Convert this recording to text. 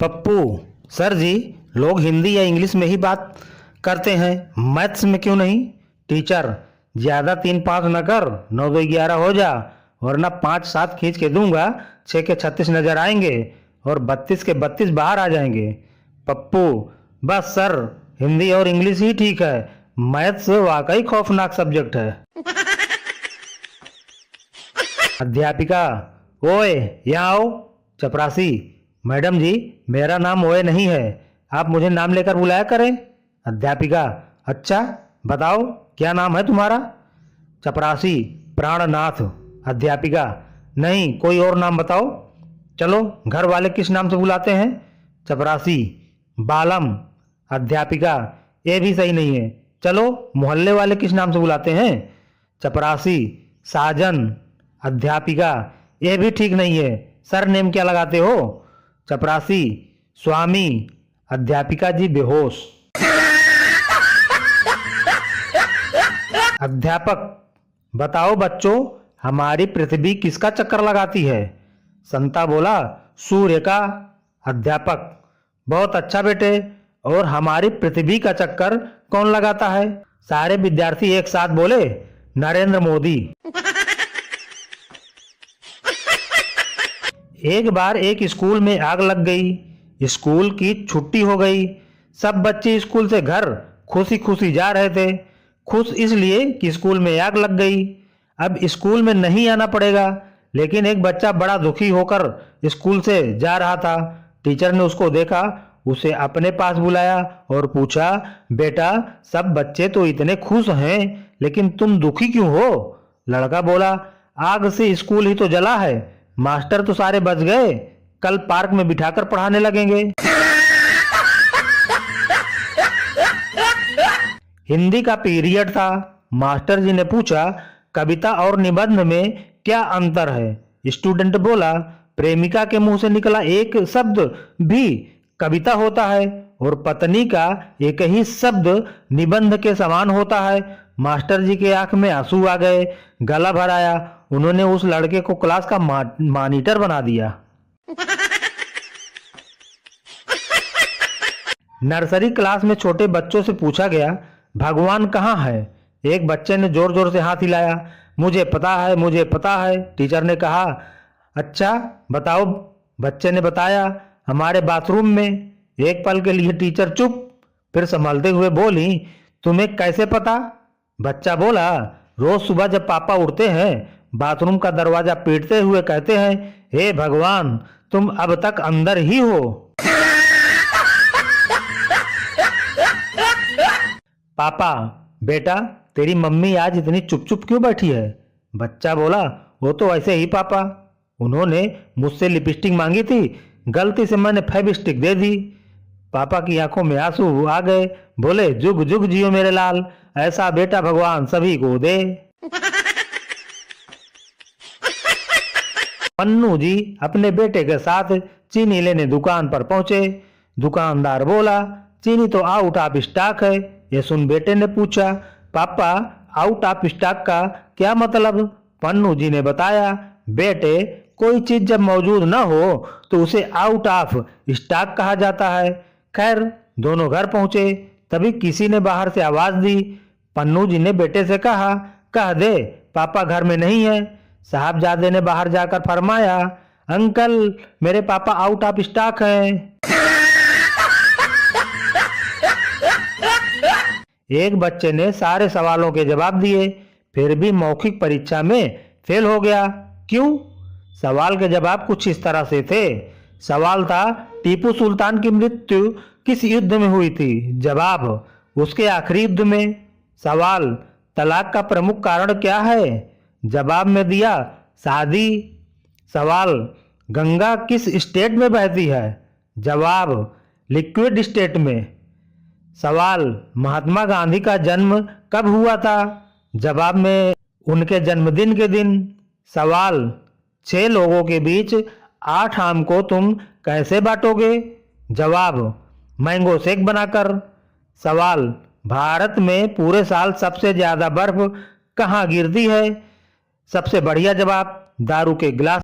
Pappu, sir जी, लोग हिंदी या English में ही बात करते हैं, मैथ्स में क्यों नहीं? टीचर, ज्यादा 3 5 न कर, 9 2 11 हो जा, वरना 5 7 खींच के दूंगा, 6 के 36 नजर आएंगे और 32 के 32 बाहर आ जाएंगे। पप्पू, बस सर, हिंदी और इंग्लिश ही ठीक है, मैथ्स वाकई खौफनाक सब्जेक्ट है। अध्यापिका, ओए यहाँ आओ। चपरासी, मैडम जी, मेरा नाम ओए नहीं है, आप मुझे नाम लेकर बुलाया करें। अध्यापिका, अच्छा बताओ क्या नाम है तुम्हारा? चपरासी, प्राणनाथ। अध्यापिका, नहीं, कोई और नाम बताओ। चलो, घर वाले किस नाम से बुलाते हैं? चपरासी, बालम। अध्यापिका, ये भी सही नहीं है, चलो मोहल्ले वाले किस नाम से बुलाते हैं? चपरासी, साजन। अध्यापिका, यह भी ठीक नहीं है, सर नेम क्या लगाते हो? चपरासी, स्वामी। अध्यापिका जी बेहोश। अध्यापक, बताओ बच्चों, हमारी पृथ्वी किसका चक्कर लगाती है? संता बोला, सूर्य का। अध्यापक, बहुत अच्छा बेटे, और हमारी पृथ्वी का चक्कर कौन लगाता है? सारे विद्यार्थी एक साथ बोले, नरेंद्र मोदी। एक बार एक स्कूल में आग लग गई, स्कूल की छुट्टी हो गई, सब बच्चे स्कूल से घर खुशी खुशी जा रहे थे। खुश इसलिए कि स्कूल में आग लग गई, अब स्कूल में नहीं आना पड़ेगा। लेकिन एक बच्चा बड़ा दुखी होकर स्कूल से जा रहा था। टीचर ने उसको देखा, उसे अपने पास बुलाया और पूछा, बेटा, सब बच्चे तो इतने खुश हैं, लेकिन तुम दुखी क्यों हो? लड़का बोला, आग से स्कूल ही तो जला है, मास्टर तो सारे बच गए, कल पार्क में बिठाकर पढ़ाने लगेंगे। हिंदी का पीरियड था। मास्टर जी ने पूछा, कविता और निबंध में क्या अंतर है? स्टूडेंट बोला, प्रेमिका के मुंह से निकला एक शब्द भी कविता होता है और पत्नी का एक ही शब्द निबंध के समान होता है। मास्टर जी के आंख में आंसू आ गए, गला भर आया। उन्होंने उस लड़के को क्लास का मॉनिटर बना दिया। नर्सरी क्लास में छोटे बच्चों से पूछा गया, भगवान कहाँ है? एक बच्चे ने जोर जोर से हाथ हिलाया, मुझे पता है, मुझे पता है। टीचर ने कहा, अच्छा बताओ। बच्चे ने बताया, हमारे बाथरूम में। एक पल के लिए टीचर चुप, फिर संभलते हुए बोली, तुम्हें कैसे पता? बच्चा बोला, रोज सुबह जब पापा उठते हैं, बाथरूम का दरवाजा पीटते हुए कहते हैं, हे भगवान, तुम अब तक अंदर ही हो। पापा, बेटा, तेरी मम्मी आज इतनी चुप चुप क्यों बैठी है? बच्चा बोला, वो तो ऐसे ही पापा, उन्होंने मुझसे लिपस्टिक मांगी थी, गलती से मैंने फेविस्टिक दे दी। पापा की आंखों में आंसू आ गए, बोले, जुग जुग जियो मेरे लाल, ऐसा बेटा भगवान सभी को दे। पन्नू जी अपने बेटे के साथ चीनी लेने दुकान पर पहुंचे। दुकानदार बोला, चीनी तो आउट ऑफ स्टॉक है। ये सुन बेटे ने पूछा, पापा, आउट ऑफ स्टॉक का क्या मतलब? पन्नू जी ने बताया, बेटे, कोई चीज जब मौजूद न हो तो उसे आउट ऑफ स्टॉक कहा जाता है। खैर, दोनों घर पहुंचे, तभी किसी ने बाहर से आवाज दी। पन्नू जी ने बेटे से कहा, कह दे पापा घर में नहीं है। साहबजादे ने बाहर जाकर फरमाया, अंकल, मेरे पापा आउट ऑफ स्टॉक हैं। एक बच्चे ने सारे सवालों के जवाब दिए, फिर भी मौखिक परीक्षा में फेल हो गया। क्यों? सवाल के जवाब कुछ इस तरह से थे। सवाल था, टीपू सुल्तान की मृत्यु किस युद्ध में हुई थी? जवाब, उसके आखिरी युद्ध में। सवाल, तलाक का प्रमुख कारण क्या है? जवाब में दिया, शादी। सवाल, गंगा किस स्टेट में बहती है? जवाब, लिक्विड स्टेट में। सवाल, महात्मा गांधी का जन्म कब हुआ था? जवाब में, उनके जन्मदिन के दिन। सवाल, 6 लोगों के बीच 8 आम को तुम कैसे बांटोगे? जवाब, मैंगो शेक बनाकर। सवाल, भारत में पूरे साल सबसे ज्यादा बर्फ कहाँ गिरती है? सबसे बढ़िया जवाब, दारू के गिलास